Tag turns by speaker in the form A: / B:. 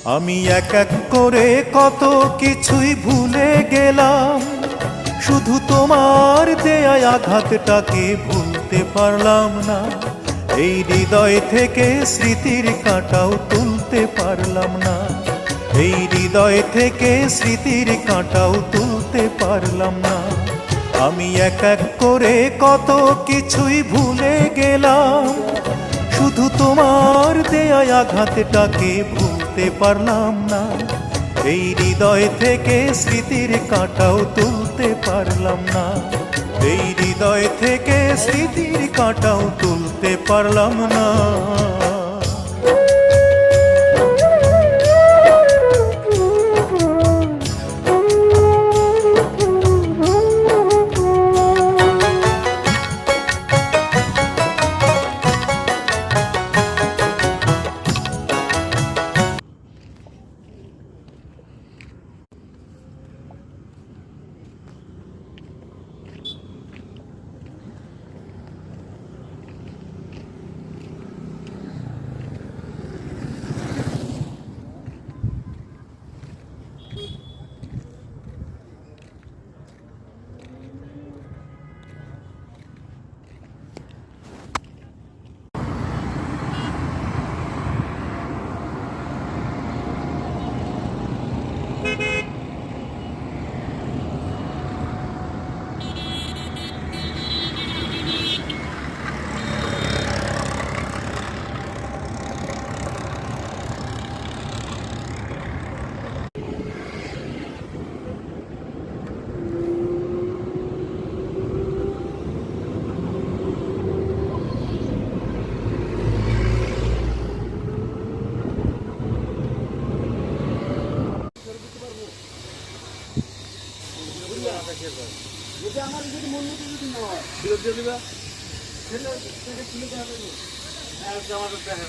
A: আমি এক এক করে কত কিছুই ভুলে গেলাম, শুধু তোমার দেয়া আঘাতটাকে ভুলতে পারলাম না। এই হৃদয় থেকে স্মৃতির কাঁটাও তুলতে পারলাম না, এই হৃদয় থেকে স্মৃতির কাঁটাও তুলতে পারলাম না। আমি এক এক করে কত কিছুই ভুলে গেলাম, শুধু তোমার দেয়া আঘাতটাকে ভুলতে পারলাম না। এই হৃদয় থেকে স্মৃতির কাঁটাও তুলতে পারলাম না, এই হৃদয় থেকে স্মৃতির কাঁটাও তুলতে পারলাম না।
B: আমার যদি মন মতো যদি না হয় বিরোধ দিয়ে দিবা ছেলে থেকে তুলে দেওয়া হবে। আমার দেখেন